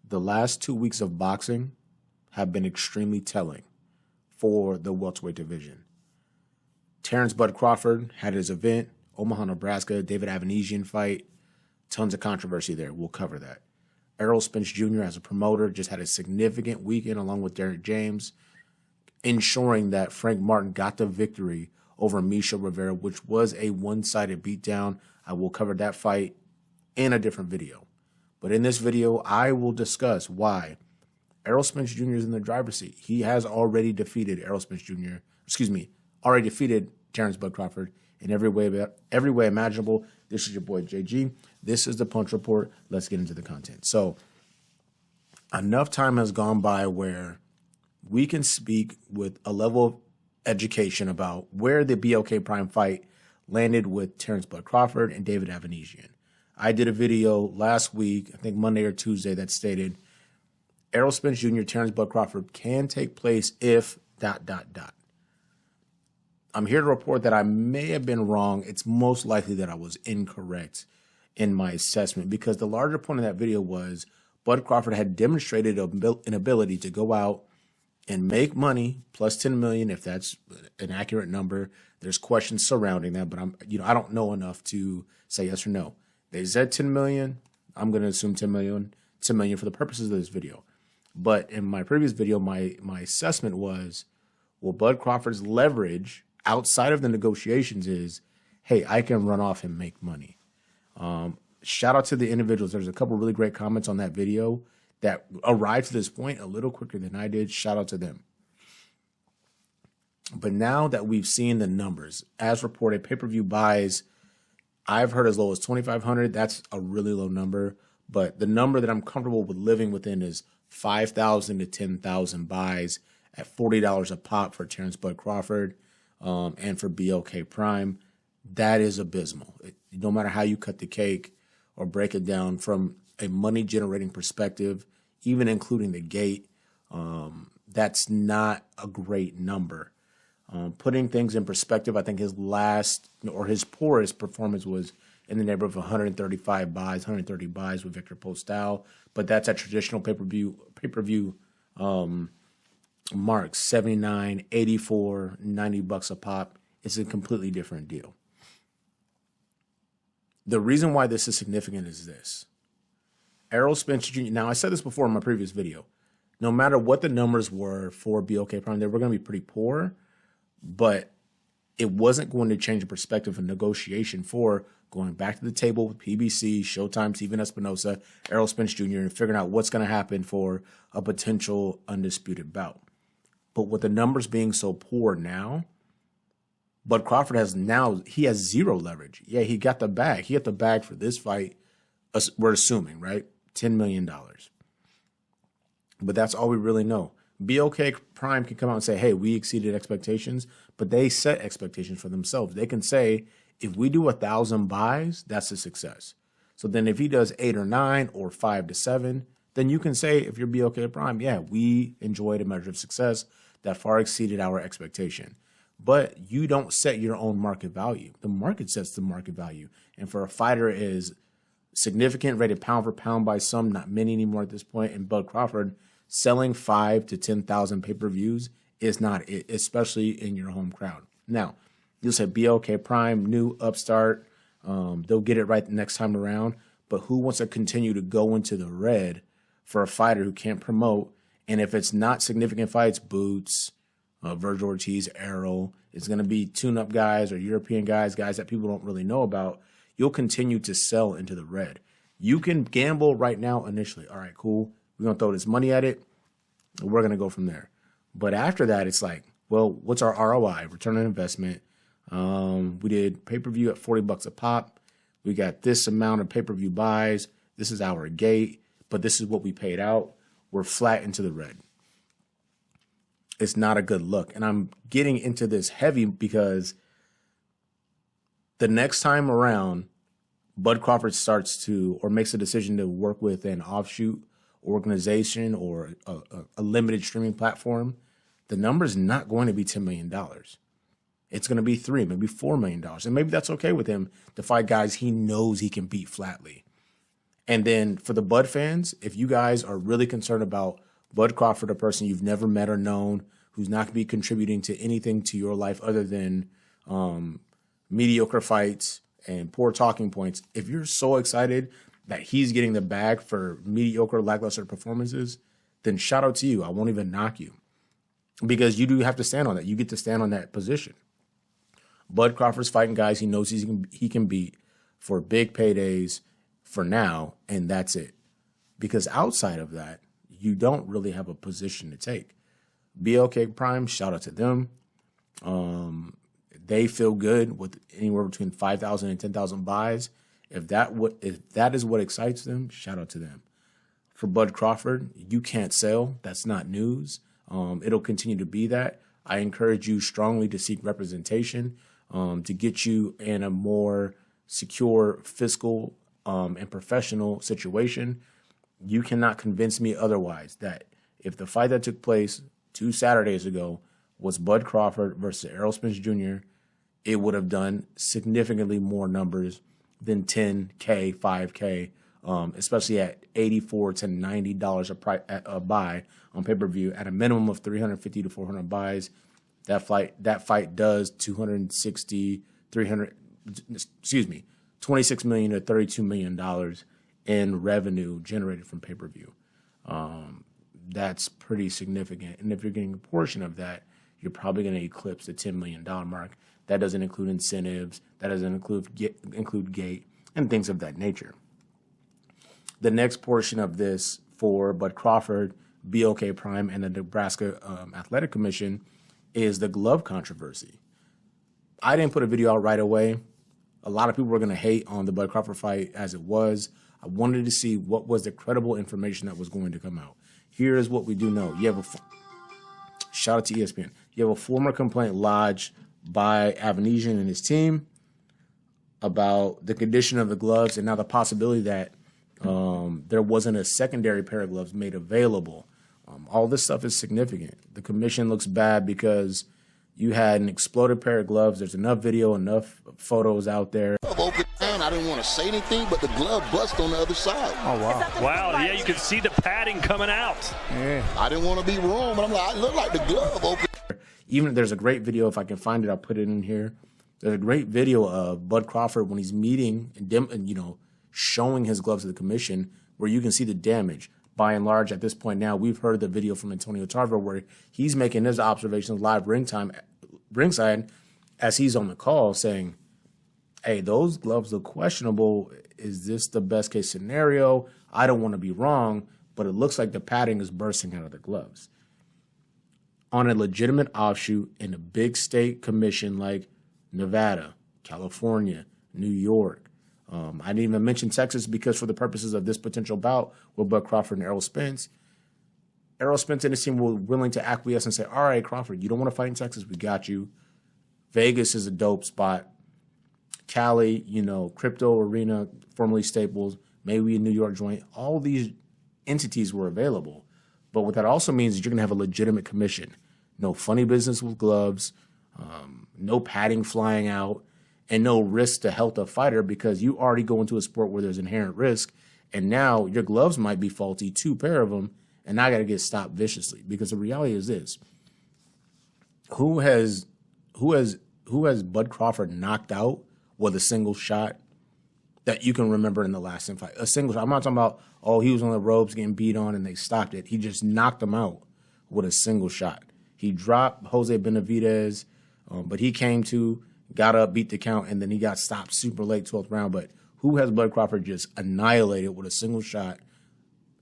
The last 2 weeks of boxing have been extremely telling for the welterweight division. Terence Bud Crawford had his event, Omaha, Nebraska, David Ava fight. Tons of controversy there. We'll cover that. Errol Spence Jr. as a promoter just had a significant weekend along with Derrick James, ensuring that Frank Martin got the victory over Misha Rivera, which was a one-sided beatdown. I will cover that fight in a different video. But in this video, I will discuss why Errol Spence Jr. is in the driver's seat. He has already defeated already defeated Terence Bud Crawford in every way imaginable. This is your boy JG. This is the Punch Report. Let's get into the content. So enough time has gone by where we can speak with a level of education about where the BOK Prime fight landed with Terence Bud Crawford and David Ava. I did a video last week, I think Monday or Tuesday, that stated Errol Spence Jr., Terence Bud Crawford can take place if ... I'm here to report that I may have been wrong. It's most likely that I was incorrect in my assessment, because the larger point of that video was Bud Crawford had demonstrated an ability to go out and make money, plus 10 million, if that's an accurate number. There's questions surrounding that, but I don't know enough to say yes or no. They said 10 million. I'm going to assume 10 million for the purposes of this video. But in my previous video, my assessment was, well, Bud Crawford's leverage outside of the negotiations is, hey, I can run off and make money. Shout out to the individuals. There's a couple really great comments on that video that arrived to this point a little quicker than I did. Shout out to them. But now that we've seen the numbers, as reported, pay-per-view buys, I've heard as low as 2,500. That's a really low number. But the number that I'm comfortable with living within is 5,000 to 10,000 buys at $40 a pop for Terence Bud Crawford and for BOK Prime. That is abysmal. No matter how you cut the cake or break it down from a money-generating perspective, even including the gate, that's not a great number. Putting things in perspective, I think his poorest performance was in the neighborhood of 130 buys with Victor Postal, but that's at traditional pay-per-view marks, 79, 84, $90 a pop. It's a completely different deal. The reason why this is significant is this. Errol Spence Jr. Now, I said this before in my previous video. No matter what the numbers were for BOK Prime, they were going to be pretty poor, but it wasn't going to change the perspective of negotiation for going back to the table with PBC, Showtime, Steven Espinosa, Errol Spence Jr., and figuring out what's going to happen for a potential undisputed bout. But with the numbers being so poor now, Bud Crawford has zero leverage. Yeah, he got the bag. He got the bag for this fight, we're assuming, right? $10 million. But that's all we really know. BOK Prime can come out and say, hey, we exceeded expectations, but they set expectations for themselves. They can say, if we do 1,000 buys, that's a success. So then if he does 8 or 9 or 5 to 7, then you can say, if you're BOK Prime, yeah, we enjoyed a measure of success that far exceeded our expectation. But you don't set your own market value. The market sets the market value. And for a fighter is significant, rated pound for pound by some, not many anymore at this point, and Bud Crawford, selling 5,000 to 10,000 pay-per-views is not it, especially in your home crowd. Now, you'll say BOK Prime, new upstart, they'll get it right the next time around, but who wants to continue to go into the red for a fighter who can't promote? And if it's not significant fights, Boots, Virgil Ortiz, Errol, it's going to be tune-up guys or European guys that people don't really know about, you'll continue to sell into the red. You can gamble right now initially. All right, cool. We're going to throw this money at it. And we're going to go from there. But after that, it's like, well, what's our ROI, return on investment? We did pay-per-view at $40 a pop. We got this amount of pay-per-view buys. This is our gate, but this is what we paid out. We're flat into the red. It's not a good look. And I'm getting into this heavy because the next time around, Bud Crawford starts to, or makes a decision to work with an offshoot organization or a limited streaming platform, the number is not going to be $10 million. It's going to be $3, maybe $4 million. And maybe that's okay with him to fight guys he knows he can beat flatly. And then for the Bud fans, if you guys are really concerned about Bud Crawford, a person you've never met or known, who's not going to be contributing to anything to your life other than mediocre fights and poor talking points, if you're so excited that he's getting the bag for mediocre, lackluster performances, then shout out to you. I won't even knock you, because you do have to stand on that. You get to stand on that position. Bud Crawford's fighting guys he knows he can beat for big paydays for now, and that's it. Because outside of that, you don't really have a position to take. BLK Prime, shout out to them. They feel good with anywhere between 5,000 and 10,000 buys. If that is what excites them, shout out to them. For Bud Crawford, you can't sell. That's not news. It'll continue to be that. I encourage you strongly to seek representation to get you in a more secure fiscal and professional situation. You cannot convince me otherwise that if the fight that took place 2 Saturdays ago was Bud Crawford versus Errol Spence Jr., it would have done significantly more numbers than 10K, 5K, especially at $84 to $90 a buy on pay-per-view at a minimum of 350 to 400 buys. That fight does 26 million to $32 million in revenue generated from pay-per-view. That's pretty significant. And if you're getting a portion of that, you're probably going to eclipse the $10 million mark. That doesn't include incentives. That doesn't include gate and things of that nature. The next portion of this for Bud Crawford, BLK Prime, and the Nebraska Athletic Commission is the glove controversy. I didn't put a video out right away. A lot of people were going to hate on the Bud Crawford fight as it was. I wanted to see what was the credible information that was going to come out. Here is what we do know. You have shout out to ESPN. You have a former complaint lodged by Avanesian and his team about the condition of the gloves and now the possibility that there wasn't a secondary pair of gloves made available. All this stuff is significant. The commission looks bad because you had an exploded pair of gloves. There's enough video, enough photos out there. I didn't want to say anything, but the glove bust on the other side. Oh, wow. Wow, yeah, you can see the padding coming out. Yeah. I didn't want to be wrong, but I'm like, I look like the glove open. Even there's a great video, if I can find it, I'll put it in here. There's a great video of Bud Crawford when he's meeting and showing his gloves to the commission, where you can see the damage. By and large, at this point now, we've heard the video from Antonio Tarver where he's making his observations live ringside as he's on the call saying, hey, those gloves look questionable. Is this the best case scenario? I don't want to be wrong, but it looks like the padding is bursting out of the gloves. On a legitimate offshoot in a big state commission like Nevada, California, New York, I didn't even mention Texas because for the purposes of this potential bout with Bud Crawford and Errol Spence and his team were willing to acquiesce and say, all right, Crawford, you don't want to fight in Texas, we got you. Vegas is a dope spot. Cali, Crypto Arena, formerly Staples, maybe a New York joint. All these entities were available. But what that also means is you're going to have a legitimate commission. No funny business with gloves, no padding flying out, and no risk to health of fighter because you already go into a sport where there's inherent risk, and now your gloves might be faulty, 2 pair of them, and I got to get stopped viciously. Because the reality is this: who has Bud Crawford knocked out with a single shot that you can remember in the last fight? A single shot. I'm not talking about, he was on the ropes getting beat on and they stopped it. He just knocked him out with a single shot. He dropped Jose Benavidez, but he came to, got up, beat the count, and then he got stopped super late, 12th round. But who has Bud Crawford just annihilated with a single shot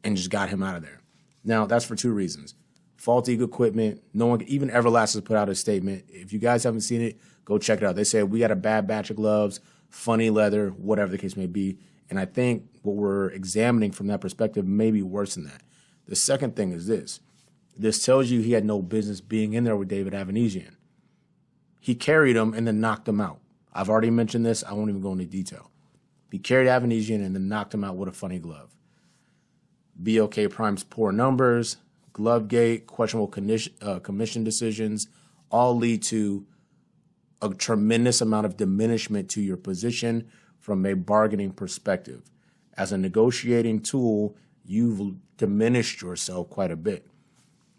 and just got him out of there? Now, that's for 2 reasons. Faulty equipment. No one, even Everlast has put out a statement. If you guys haven't seen it, go check it out. They said, we got a bad batch of gloves, funny leather, whatever the case may be. And I think what we're examining from that perspective may be worse than that. The second thing is this. This tells you he had no business being in there with David Avanesian. He carried him and then knocked him out. I've already mentioned this. I won't even go into detail. He carried Avanesian and then knocked him out with a funny glove. BLK Prime's poor numbers, glove gate, questionable commission decisions all lead to a tremendous amount of diminishment to your position from a bargaining perspective. As a negotiating tool, you've diminished yourself quite a bit.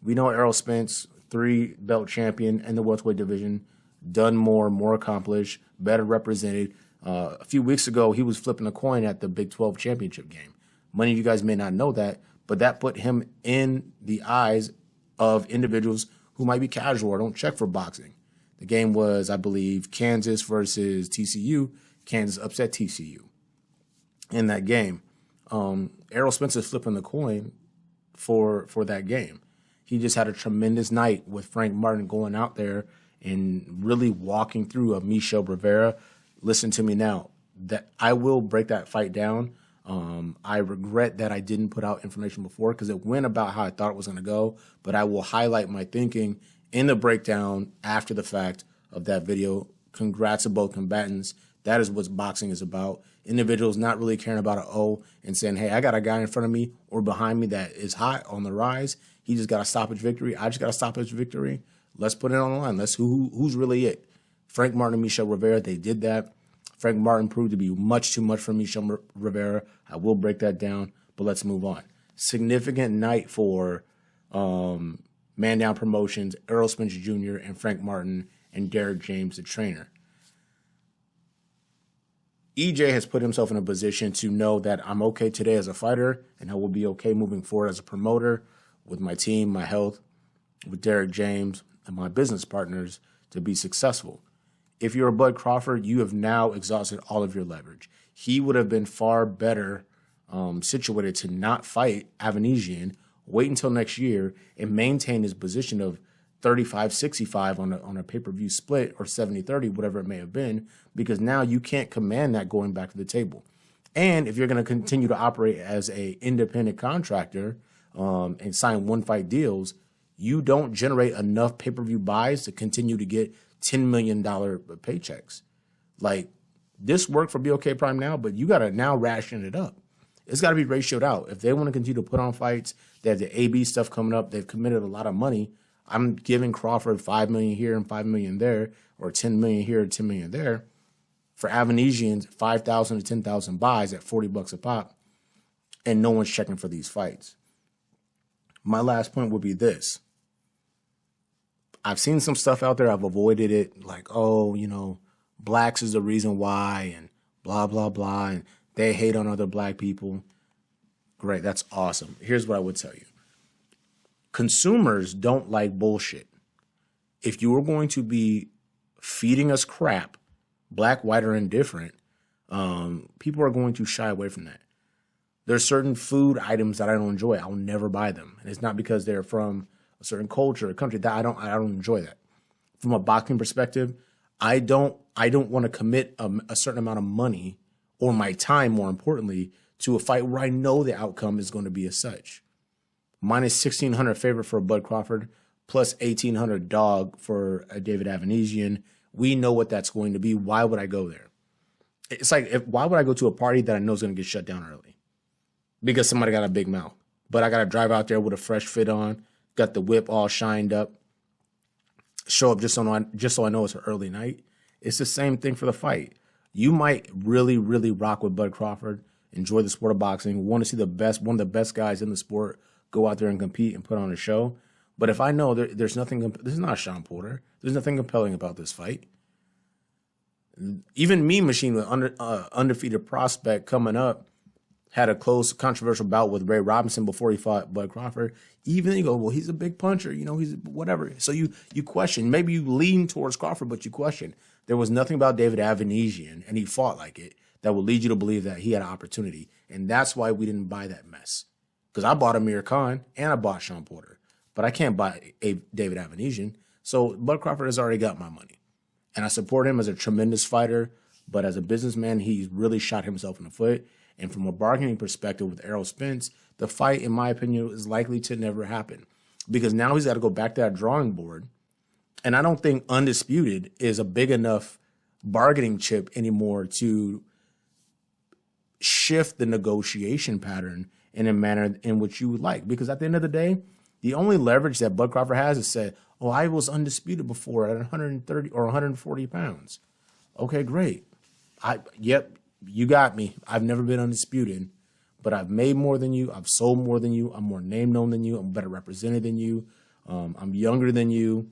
We know Errol Spence, 3-belt champion in the welterweight division, done more accomplished, better represented. A few weeks ago, he was flipping a coin at the Big 12 championship game. Many of you guys may not know that, but that put him in the eyes of individuals who might be casual or don't check for boxing. The game was, I believe, Kansas versus TCU. Kansas upset TCU in that game. Errol Spence is flipping the coin for that game. He just had a tremendous night with Frank Martin going out there and really walking through a Michel Rivera. Listen to me now. That I will break that fight down. I regret that I didn't put out information before because it went about how I thought it was going to go, but I will highlight my thinking in the breakdown after the fact of that video. Congrats to both combatants. That is what boxing is about. Individuals not really caring about an O and saying, hey, I got a guy in front of me or behind me that is hot on the rise. He just got a stoppage victory. I just got a stoppage victory. Let's put it on the line. Let's who's really it. Frank Martin and Michel Rivera, they did that. Frank Martin proved to be much too much for Michel Rivera. I will break that down, but let's move on. Significant night for Man Down Promotions, Errol Spence Jr. and Frank Martin and Derek James, the trainer. EJ has put himself in a position to know that I'm okay today as a fighter, and I will be okay moving forward as a promoter with my team, my health, with Derek James, and my business partners to be successful. If you're a Bud Crawford, you have now exhausted all of your leverage. He would have been far better situated to not fight Avanesian, wait until next year, and maintain his position of 35-65 on a pay-per-view split or 70-30, whatever it may have been, because now you can't command that going back to the table. And if you're going to continue to operate as an independent contractor and sign one-fight deals, you don't generate enough pay-per-view buys to continue to get $10 million paychecks. Like, this worked for BOK Prime now, but you got to now ration it up. It's got to be ratioed out. If they want to continue to put on fights, they have the AB stuff coming up, they've committed a lot of money. I'm giving Crawford $5 million here and $5 million there, or $10 million here and $10 million there. For Avanesians, 5,000 to 10,000 buys at $40 a pop, and no one's checking for these fights. My last point would be this. I've seen some stuff out there. I've avoided it. Like, oh, blacks is the reason why and blah, blah, blah. And they hate on other black people. Great. That's awesome. Here's what I would tell you. Consumers don't like bullshit. If you are going to be feeding us crap, black, white, or indifferent, people are going to shy away from that. There's certain food items that I don't enjoy. I'll never buy them. And it's not because they're from a certain culture or country that I don't enjoy that. From a boxing perspective, I don't want to commit a certain amount of money or my time, more importantly, to a fight where I know the outcome is going to be as such. Minus 1,600 favorite for a Bud Crawford, plus 1,800 dog for a David Avanesian. We know what that's going to be. Why would I go there? It's like, why would I go to a party that I know is going to get shut down early? Because somebody got a big mouth. But I got to drive out there with a fresh fit on, got the whip all shined up, show up just so I know it's an early night. It's the same thing for the fight. You might really, really rock with Bud Crawford, enjoy the sport of boxing, want to see one of the best guys in the sport go out there and compete and put on a show. But if I know there's nothing, this is not Sean Porter. There's nothing compelling about this fight. Even Mean Machine, with undefeated prospect coming up, had a close, controversial bout with Ray Robinson before he fought Bud Crawford. Even then you go, well, he's a big puncher, he's whatever. So you question. Maybe you lean towards Crawford, but you question. There was nothing about David Avanesian, and he fought like it, that would lead you to believe that he had an opportunity. And that's why we didn't buy that mess. Because I bought Amir Khan and I bought Sean Porter. But I can't buy David Avanesian. So Bud Crawford has already got my money. And I support him as a tremendous fighter. But as a businessman, he's really shot himself in the foot. And from a bargaining perspective with Errol Spence, the fight, in my opinion, is likely to never happen. Because now he's got to go back to that drawing board. And I don't think undisputed is a big enough bargaining chip anymore to shift the negotiation pattern in a manner in which you would like. Because at the end of the day, the only leverage that Bud Crawford has is say, oh, I was undisputed before at 130 or 140 pounds. Okay, great. Yep, you got me. I've never been undisputed. but I've made more than you. I've sold more than you. I'm more name known than you. I'm better represented than you. I'm younger than you.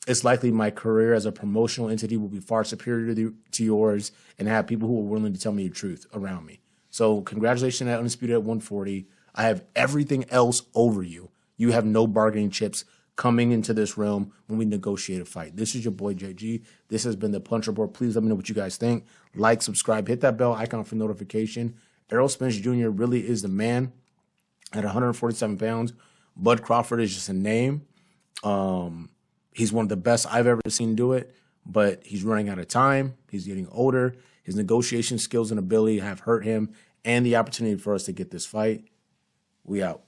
It's likely my career as a promotional entity will be far superior to yours, and have people who are willing to tell me the truth around me. So congratulations at Undisputed at 140. I have everything else over you. You have no bargaining chips coming into this realm when we negotiate a fight. This is your boy JG. This has been the Punch Report. Please let me know what you guys think. Like, subscribe, hit that bell icon for notification. Errol Spence Jr. really is the man at 147 pounds. Bud Crawford is just a name. He's one of the best I've ever seen do it, but he's running out of time. He's getting older. His negotiation skills and ability have hurt him, and the opportunity for us to get this fight. We out.